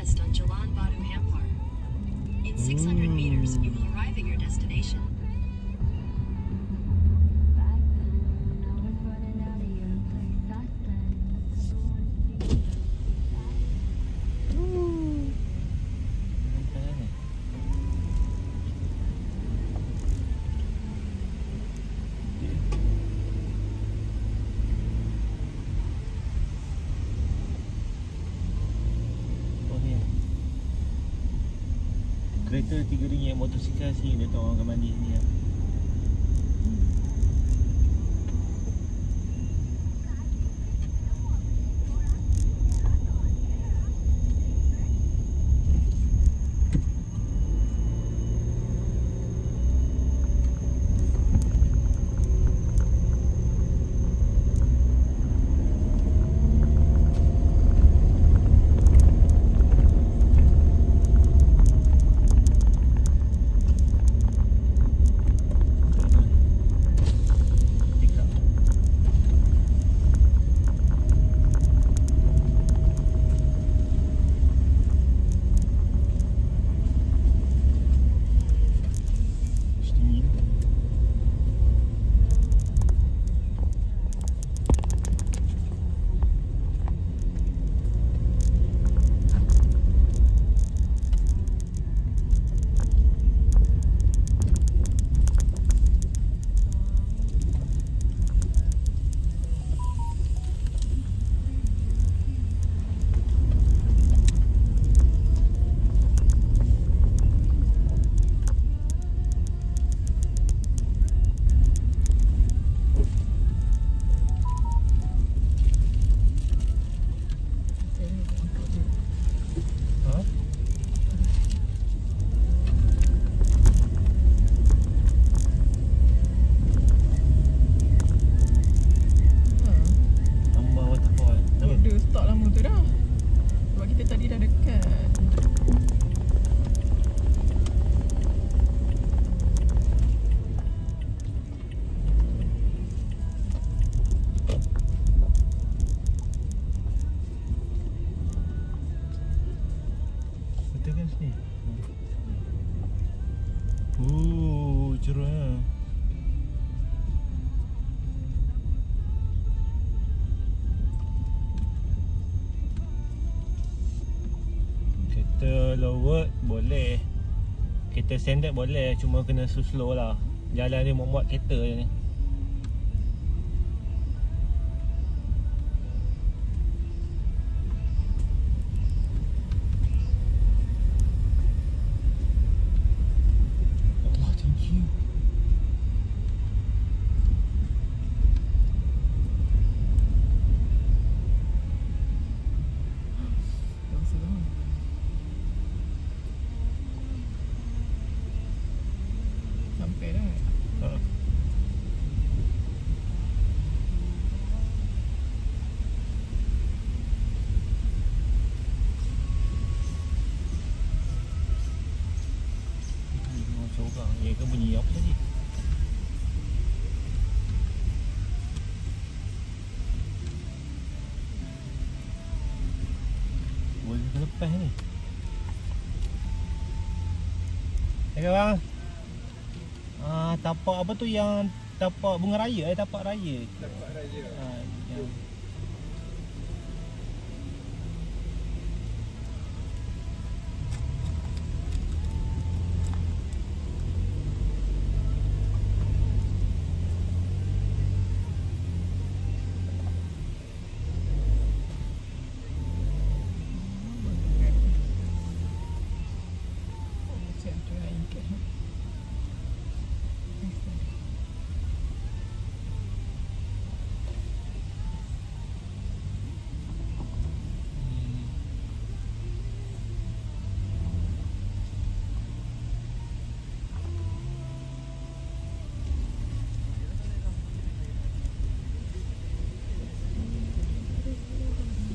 west on Jalan Batu Hampar. In 600 meters, you will arrive at your destination. Kereta RM3, motosikal sini dia tahu orang akan mandi sini ya. Cerah. Kereta low boleh, kereta standard boleh, cuma kena slow lah. Jalan dia muat-muat kereta je ni. Dia ke bunyi apa tadi? Boleh lepas ni. Ya bang. Tapak apa tu yang tapak bunga raya tapak raya. Tapak raya.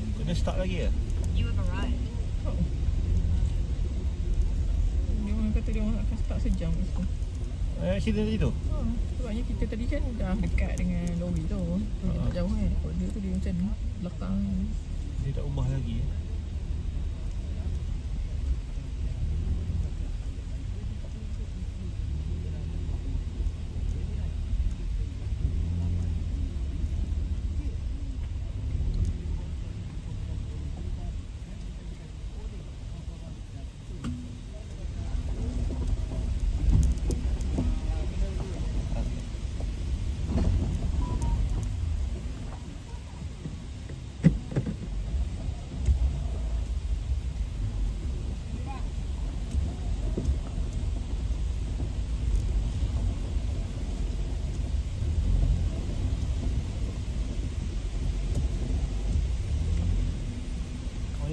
Yang kena start lagi ya? You have arrived. Dia orang kata dia orang akan start sejam tu. Accident tadi tu? Sebabnya kita tadi kan dah dekat dengan lori tu. Dia tak jauh kan. Kalau dia tu dia macam belakang. Dia tak ubah lagi ya?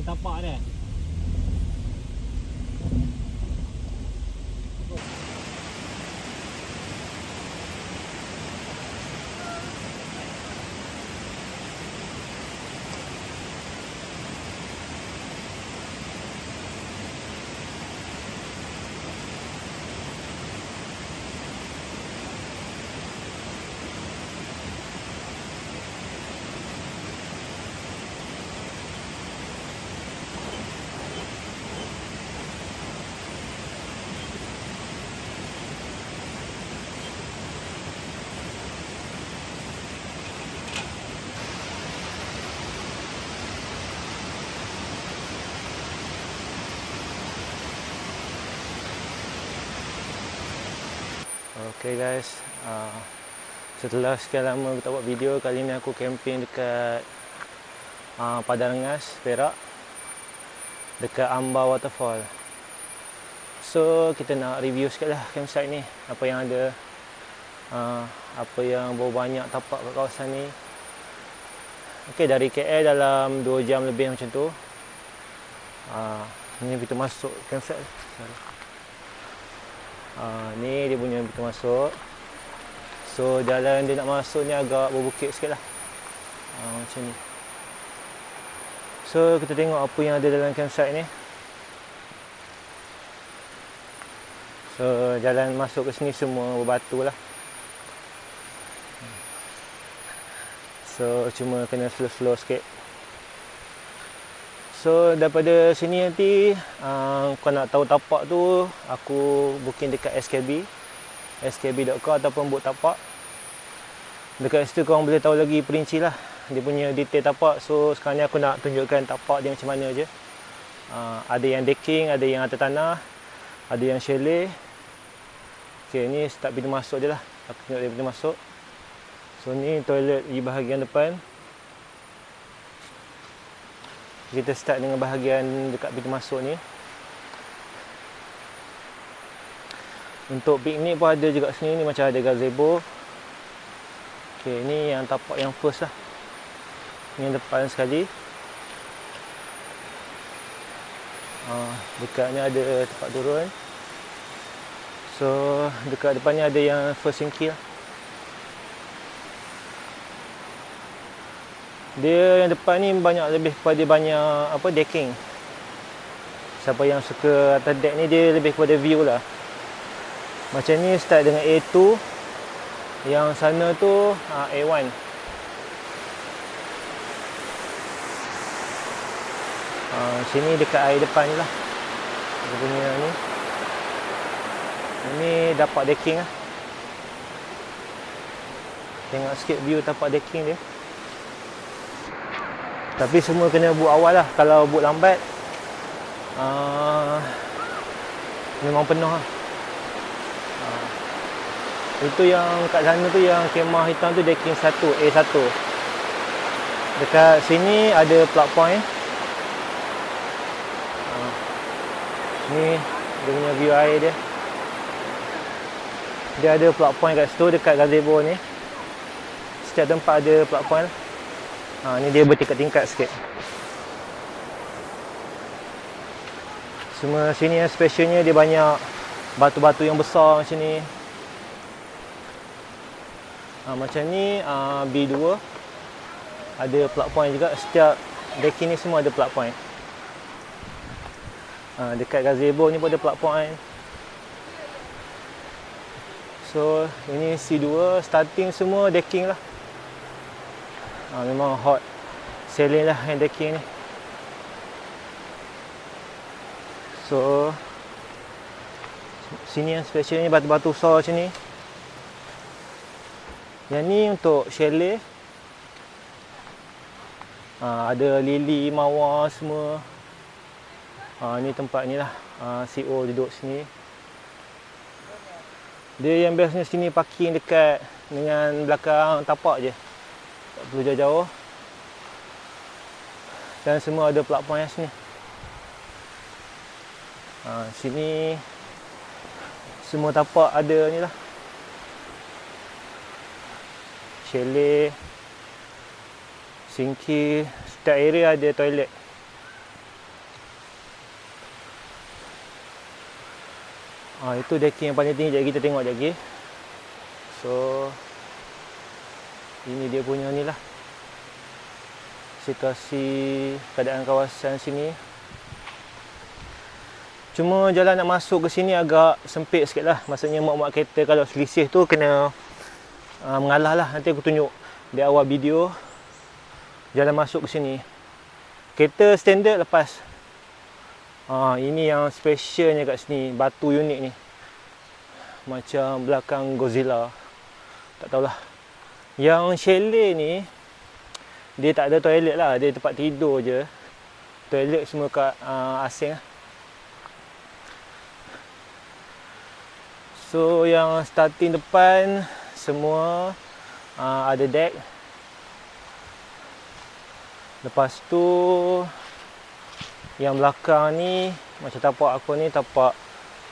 tapak dia. Okay guys, setelah sekian lama aku tak buat video, kali ni aku camping dekat Padang Rengas, Perak, dekat Amba Waterfall. So kita nak review sikit lah campsite ni, apa yang ada, apa yang baru banyak tapak kat kawasan ni. Okay, dari KL dalam 2 jam lebih macam tu. Ni kita masuk campsite. Ni dia punya pintu masuk. So jalan dia nak masuk ni agak berbukit sikit lah, macam ni. So kita tengok apa yang ada dalam campsite ni. So jalan masuk ke sini semua berbatu lah. So cuma kena slow-slow sikit. So daripada sini nanti, kau nak tahu tapak tu, aku booking dekat skb.com ataupun book tapak. Dekat situ korang boleh tahu lagi perinci lah dia punya detail tapak. So sekarang ni aku nak tunjukkan tapak dia macam mana je. Ada yang decking, ada yang atas tanah, ada yang chalet. Okay, ni start pintu masuk je lah. Aku tengok dia pintu masuk. So ni toilet di bahagian depan. Kita start dengan bahagian dekat pintu masuk ni. Untuk piknik pun ada juga sini, ni macam ada gazebo. Okay, ni yang tapak yang first lah. Ni yang depan sekali. Dekat ni ada tempat turun. So dekat depan ni ada yang first sinki lah. Dia yang depan ni lebih kepada banyak apa, decking. Siapa yang suka atas deck ni, dia lebih kepada view lah. Macam ni start dengan A2. Yang sana tu A1. Sini dekat air depan ni lah. Dia punya ni. Ini dapat decking lah. Tengok sikit view tapak decking dia. Tapi semua kena book awal lah. Kalau book lambat, memang penuh lah. Itu yang kat sana tu, yang kemah hitam tu decking 1, A1. Dekat sini ada plug point. Ni dia punya view air dia. Dia ada plug point kat situ, dekat gazebo ni. Setiap tempat ada plug point lah. Ni dia bertingkat-tingkat sikit. Semua sini yang specialnya dia banyak batu-batu yang besar macam ni. Macam ni B2 ada plug point juga. Setiap decking ni semua ada plug point. Dekat gazebo ni pun ada plug point. So ini C2, starting semua decking lah. Memang hot selling lah yang decking ni. So sini yang special ni batu-batu besar macam ni. Yang ni untuk chalet. Ada lili, mawar semua. Ni tempat ni lah. CO duduk sini. Dia yang bestnya sini parking dekat dengan belakang tapak je. Tak perlu jauh-jauh. Dan semua ada plug point sini. Sini semua tapak ada ni lah. Chalet, sinki, setiap area ada toilet. Itu decking yang paling tinggi. Sekejap kita tengok sekejap lagi. So ini dia punya ni lah situasi keadaan kawasan sini. Cuma jalan nak masuk ke sini agak sempit sikit lah. Maksudnya mak-mak kereta kalau selisih tu kena mengalah lah. Nanti aku tunjuk di awal video jalan masuk ke sini. Kereta standard lepas. Ini yang specialnya kat sini, batu unik ni. Macam belakang Godzilla. Tak tahulah. Yang chalet ni dia tak ada toilet lah, dia tempat tidur je. Toilet semua kat asing lah. So yang starting depan semua ada deck. Lepas tu yang belakang ni macam tapak aku ni, tapak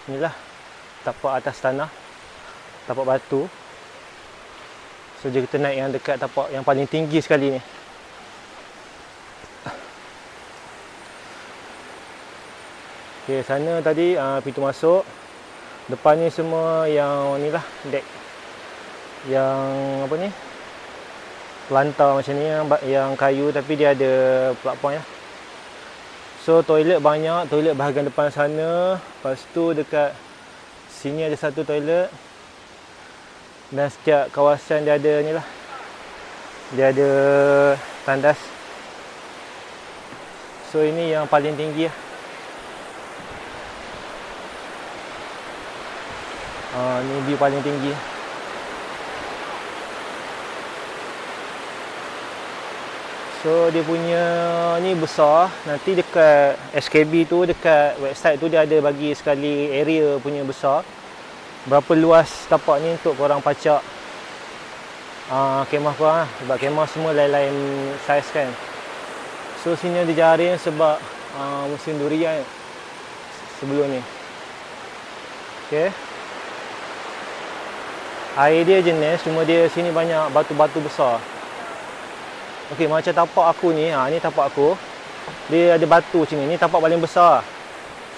inilah, tapak atas tanah, tapak batu. So jom kita naik yang dekat tapak yang paling tinggi sekali ni. Okay, sana tadi pintu masuk. Depan ni semua yang ni lah, deck yang apa ni, pelantar macam ni, yang kayu tapi dia ada platform ya. So toilet banyak, toilet bahagian depan sana. Lepas tu dekat sini ada satu toilet. Dan setiap kawasan dia ada ni lah, dia ada tandas. So ini yang paling tinggi lah. Ni view paling tinggi. So dia punya ni besar. Nanti dekat SKB tu, dekat website tu dia ada bagi sekali area punya besar. Berapa luas tapak ni untuk korang pacak kemah korang lah. Sebab kemah semua lain-lain saiz kan. So sini ada jaring sebab musim durian sebelum ni. Okay. Air dia jenis, cuma dia sini banyak batu-batu besar. Okey, macam tapak aku ni, ni tapak aku. Dia ada batu sini. Ni tapak paling besar.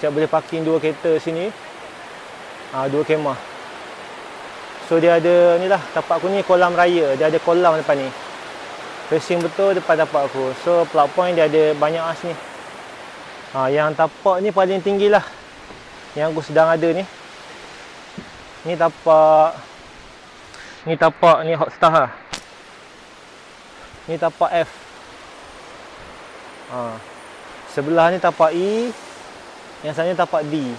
Siap boleh parking 2 kereta sini. 2 kemah. So dia ada ni lah, tapak aku ni kolam raya. Dia ada kolam depan ni. Facing betul depan tapak aku. So plug point dia ada banyak as ni. Yang tapak ni paling tinggi lah, yang aku sedang ada ni. Ni tapak ni hot star lah. Ni tapak F. Sebelah ni tapak E. Yang sana tapak D.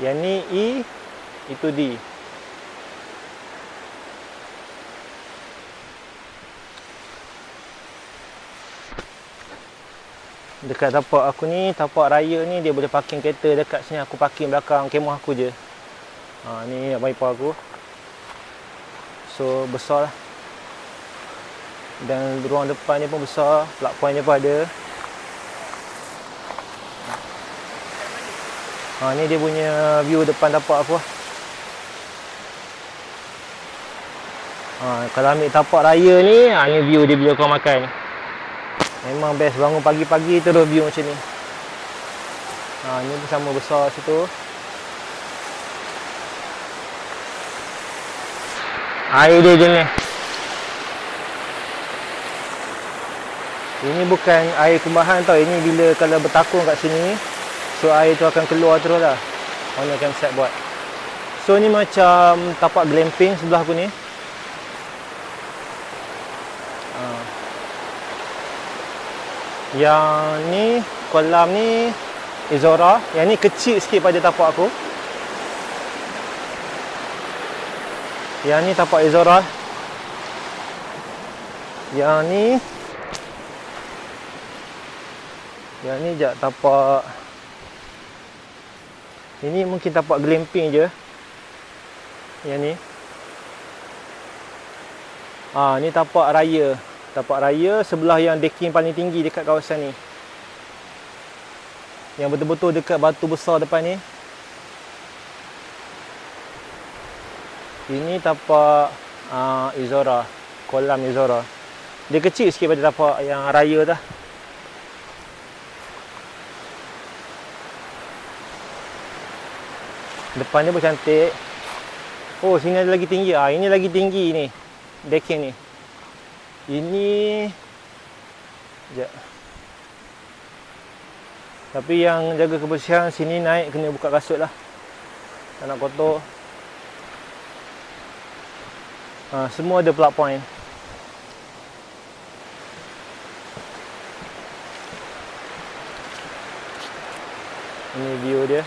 Yang ni E, itu D. Dekat tapak aku ni, tapak raya ni, dia boleh parking kereta dekat sini. Aku parking belakang kemah aku je. Ni wiper aku. So besar lah. Dan ruang depan ni pun besar. Plug point dia pun ada. Ni dia punya view depan tapak aku. Kalau ambil tapak raya ni, ni view dia bila kau makan. Memang best, bangun pagi-pagi terus view macam ni. Ni pun sama besar situ. Air dia jenis. Ini bukan air kumbahan tau. Ini bila kalau bertakung kat sini, so air tu akan keluar terus lah. Mana akan set buat. So ni macam tapak glamping sebelah aku ni. Yang ni, kolam ni Izora. Yang ni kecil sikit pada tapak aku. Yang ni tapak Izora. Yang ni sekejap, tapak ini mungkin tapak glamping je. Yang ni ni tapak raya. Tapak raya sebelah yang decking paling tinggi dekat kawasan ni, yang betul-betul dekat batu besar depan ni. Ini tapak Izora, kolam Izora. Dia kecil sikit pada tapak yang raya dah. Depan dia pun cantik. Oh, sini ada lagi tinggi. Ini lagi tinggi ni. Decking ni. Ini sekejap. Tapi yang jaga kebersihan sini naik kena buka kasut lah. Tak nak kotor. Semua ada plug point. Ini view dia.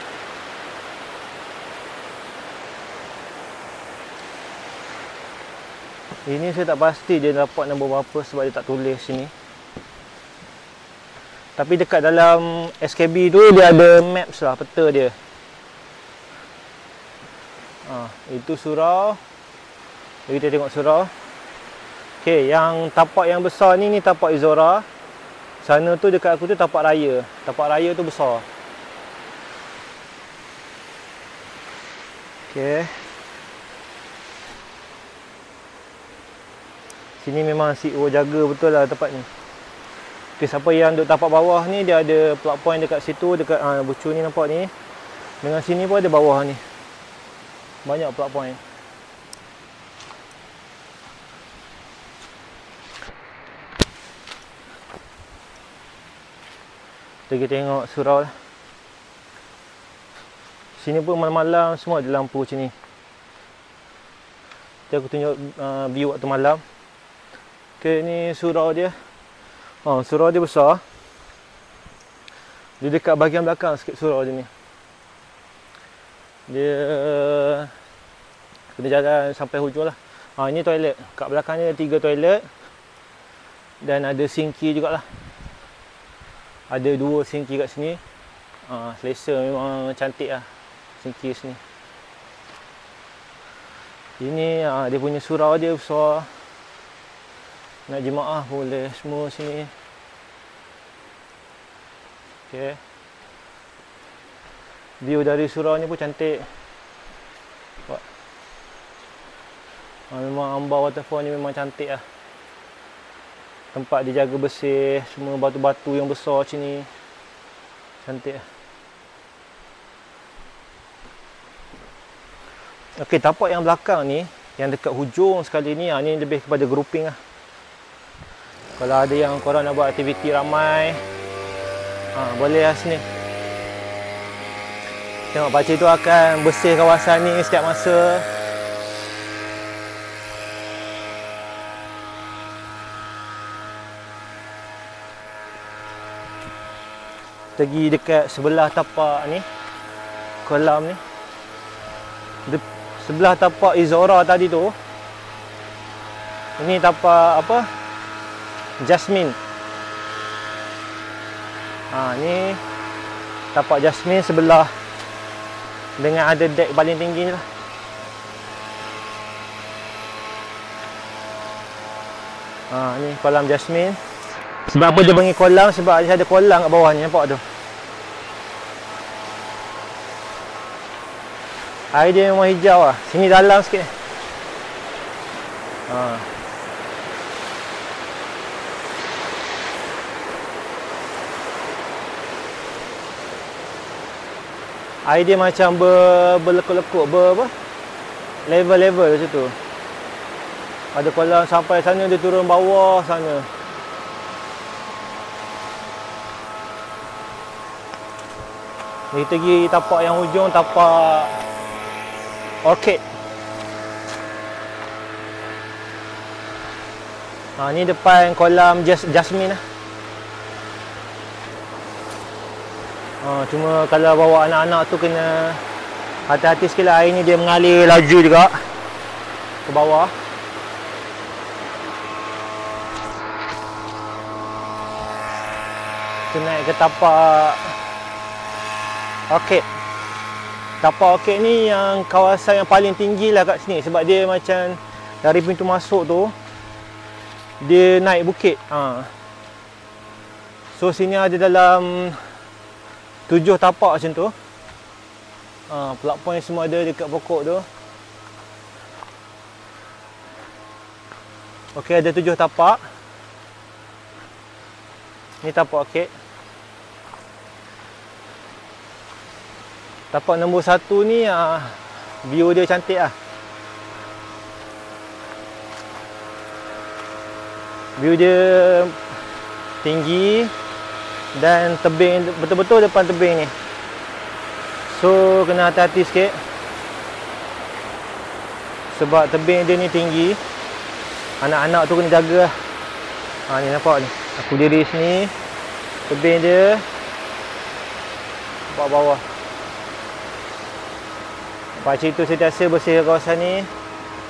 Ini saya tak pasti dia dapat nombor berapa sebab dia tak tulis sini. Tapi dekat dalam SKB tu dia ada maps lah, peta dia. Itu surau. Jadi kita tengok surau. Okey, yang tapak yang besar ni tapak Izora. Sana tu dekat aku tu tapak raya. Tapak raya tu besar. Okey. Sini memang CEO jaga betul lah tempat ni. Okay, siapa yang duduk tapak bawah ni dia ada plug point dekat situ, dekat bucu ni nampak ni. Dengan sini pun ada bawah ni. Banyak plug point. Kita tengok surau lah. Sini pun malam-malam semua ada lampu macam ni. Nanti aku tunjuk view waktu malam. Okay, ni surau dia. Surau dia besar. Dia dekat bahagian belakang sikit surau dia ni. Dia kena jalan sampai hujung lah. Ini toilet. Kat belakang ni ada 3 toilet. Dan ada sinki jugalah. Ada 2 sinki kat sini. Selesa memang cantik lah sinki sini. Ini dia punya surau dia besar. Nak jemaah boleh semua sini. Okey. View dari surau ni pun cantik. Memang Amba Waterfall ni memang cantik lah. Tempat dijaga bersih, semua batu-batu yang besar macam ni. Cantik lah. Okey, tapak yang belakang ni, yang dekat hujung sekali ni, ni lebih kepada grouping lah. Kalau ada yang korang nak buat aktiviti ramai, boleh lah sini. Tengok pakcik tu akan bersih kawasan ni setiap masa. Pergi dekat sebelah tapak ni, kolam ni. Sebelah tapak Izora tadi tu, ini tapak apa? Jasmine. Ni tapak Jasmine sebelah dengan ada deck paling tinggi ni lah. Ni kolam Jasmine. Sebab apa dia panggil kolam? Sebab dia ada kolam kat bawah ni, nampak tu. Air dia memang hijau lah. Sini dalam sikit. Air dia macam berlekuk-lekuk, level-level macam tu. Ada kolam sampai sana, dia turun bawah sana. Ni kita pergi tapak yang hujung, tapak Orchid. Ni depan kolam Jasmine lah. Cuma kalau bawa anak-anak tu kena hati-hati sikit lah. Air ni dia mengalir laju juga ke bawah. Kita naik ke tapak Orchid. Tapak Orchid ni yang kawasan yang paling tinggi lah kat sini. Sebab dia macam dari pintu masuk tu, dia naik bukit. So sini ada dalam 7 tapak macam tu. Plug point semua ada dekat pokok tu. Okey, ada 7 tapak. Ni tapak Orchid. Tapak nombor 1 ni view dia cantik lah. View dia tinggi dan tebing, betul-betul depan tebing ni. So kena hati-hati sikit sebab tebing dia ni tinggi. Anak-anak tu kena jaga lah. Ni nampak ni, aku diri sini, tebing dia nampak bawah. Pakcik tu sentiasa bersih kawasan ni.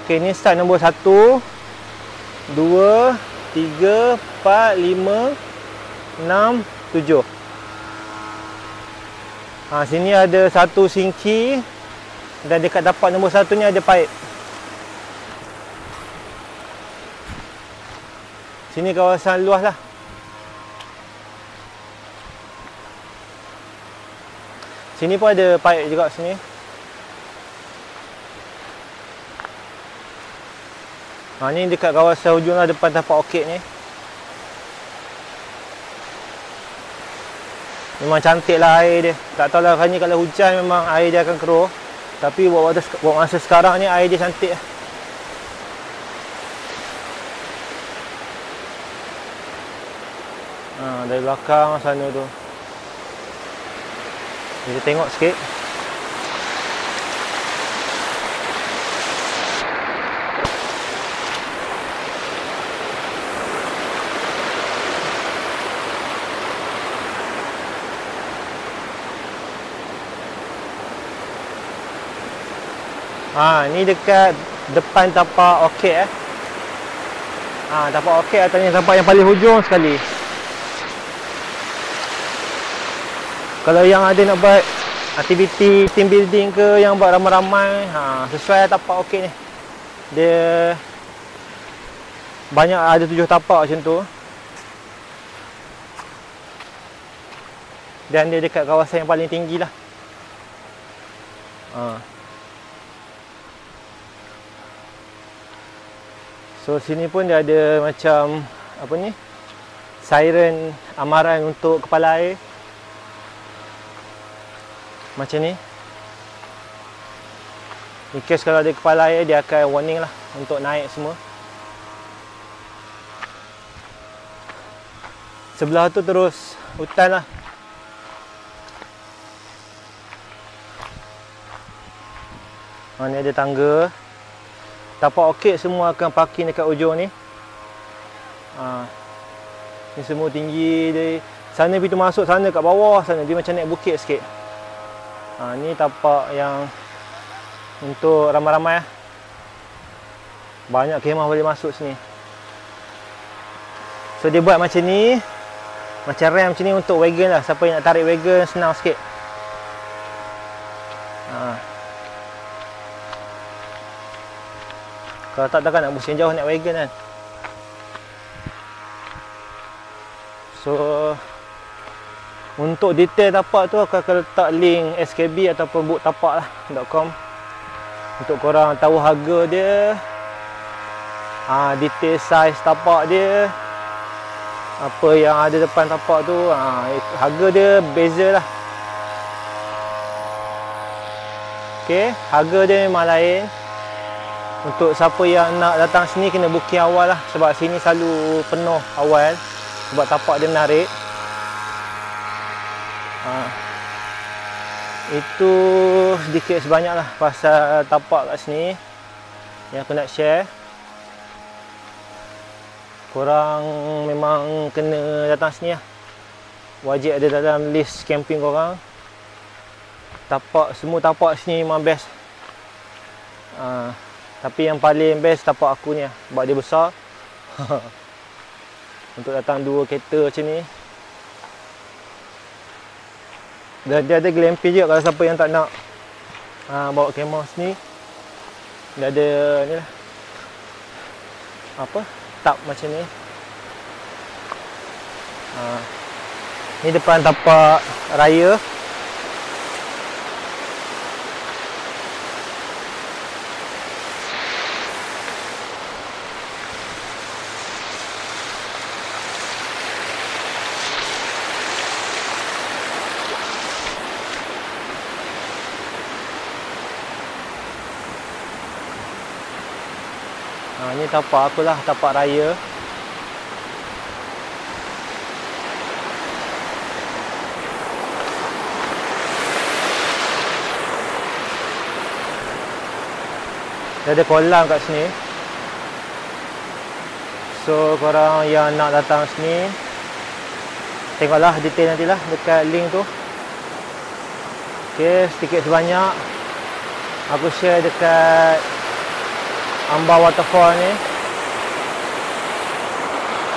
Ok, ni start nombor 1 2 3 4 5 6 7. Sini ada satu sinki dan dekat tapak nombor 1 ni ada paip. Sini kawasan luas lah. Sini pun ada paip juga sini. Ni dekat kawasan hujung lah, depan tapak orchid ni. Memang cantik lah air dia. Tak tahu lah ni kalau hujan memang air dia akan keruh. Tapi buat masa sekarang ni air dia cantik lah. Dari belakang sana tu. Kita tengok sikit. Ni dekat depan tapak orchid tapak orchid atasnya, tapak yang paling hujung sekali. Kalau yang ada nak buat aktiviti team building ke, yang buat ramai-ramai, sesuai tapak orchid ni. Dia banyak, ada 7 tapak macam tu. Dan dia dekat kawasan yang paling tinggi lah. So sini pun dia ada macam apa ni, siren amaran untuk kepala air. Macam ni. In case kalau ada kepala air, dia akan warning lah untuk naik semua. Sebelah tu terus hutan lah. Ni ada tangga. Tapak orchid semua akan parking dekat ujung ni. Ni semua tinggi dia. Sana pintu masuk sana kat bawah sana, dia macam naik bukit sikit. Ni tapak yang untuk ramai-ramai lah. Banyak kemah boleh masuk sini. So dia buat macam ni, macam ramp macam ni untuk wagon lah. Siapa yang nak tarik wagon senang sikit. Kalau tak, takkan nak pusing jauh naik wagon kan. So untuk detail tapak tu, aku akan letak link SKB ataupun booktapak.com untuk korang tahu harga dia, detail saiz tapak dia, apa yang ada depan tapak tu. Harga dia beza lah. Ok, harga dia memang lain. Untuk siapa yang nak datang sini, kena booking awal lah. Sebab sini selalu penuh awal, sebab tapak dia menarik. Itu sedikit sebanyak lah pasal tapak kat sini yang aku nak share. Korang memang kena datang sini lah. Wajib ada dalam list camping korang. Semua tapak sini memang best. Tapi yang paling best tapak aku ni lah, sebab dia besar. Untuk datang 2 kereta macam ni. Dan dia ada glamping juga kalau siapa yang tak nak bawa kemah sini. Dia ada ni lah, apa, tub macam ni. Ni depan tapak raya. tapak aku lah, tapak raya. Dia ada kolam kat sini. So korang yang nak datang sini, tengoklah detail nantilah dekat link tu. Okay, sedikit sebanyak aku share dekat Amba Waterfall ni.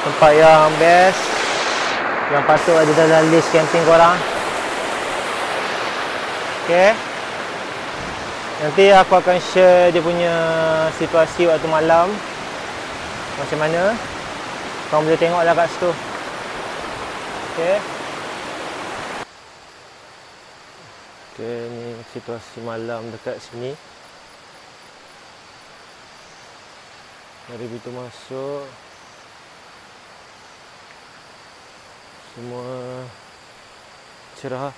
Tempat yang best, yang patut ada dalam list camping korang. Okay, nanti aku akan share dia punya situasi waktu malam macam mana. Korang boleh tengoklah kat situ. Okay. Okay, ni situasi malam dekat sini. Dari pintu masuk, semua cerah.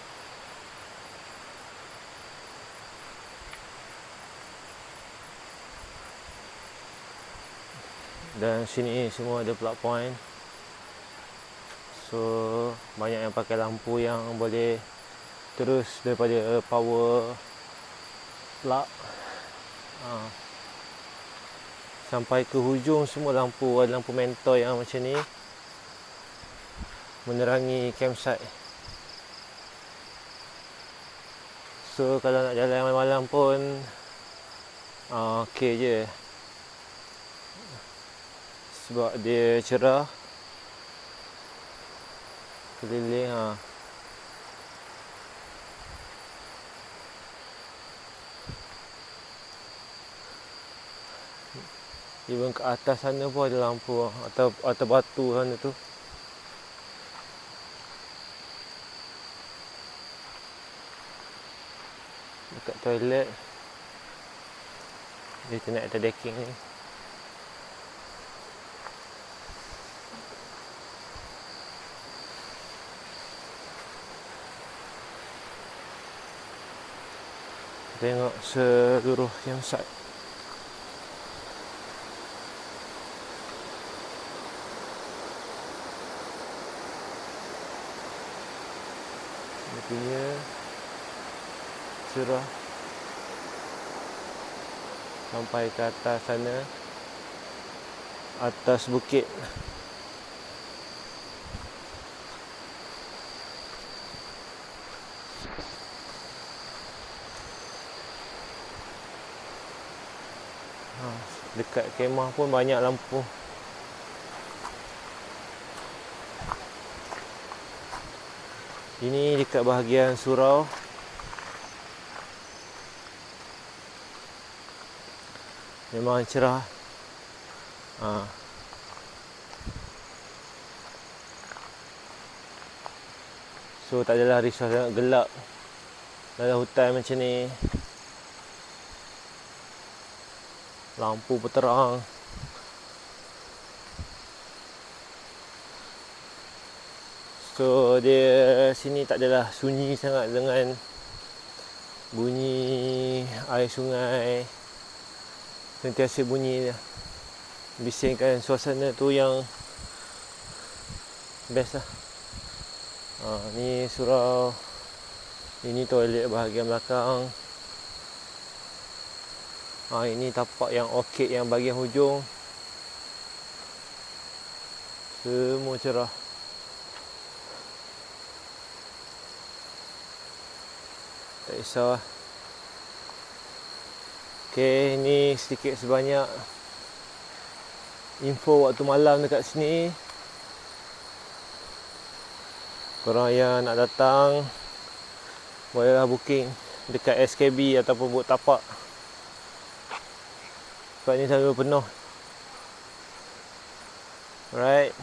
Dan sini semua ada plug point. So banyak yang pakai lampu yang boleh terus daripada power plug sampai ke hujung. Semua lampu, ada lampu mentol yang macam ni menerangi campsite. So kalau nak jalan malam-malam pun okey je, sebab dia cerah keliling. Even ke atas sana pun ada lampu, atau batu sana tu. Dekat toilet dia naik atas decking ni. Tengok seluruh campsite. Dia punya cerah sampai ke atas sana, atas bukit. Dekat kemah pun banyak lampu. Ini dekat bahagian surau. Memang cerah. So tak adalah risau sangat gelap dalam hutan macam ni. Lampu peterang. So dia sini tak adalah sunyi sangat dengan bunyi air sungai. Sentiasa bunyi dia, bisingkan suasana tu yang best lah. Ni surau. Ini toilet bahagian belakang. Ini tapak yang orchid yang bahagian hujung. Semua cerah. Tak risau lah. Okay, ni sedikit sebanyak info waktu malam dekat sini. Korang yang nak datang bolehlah booking dekat SKB ataupun boat tapak. Sebab ni selalu penuh. Alright.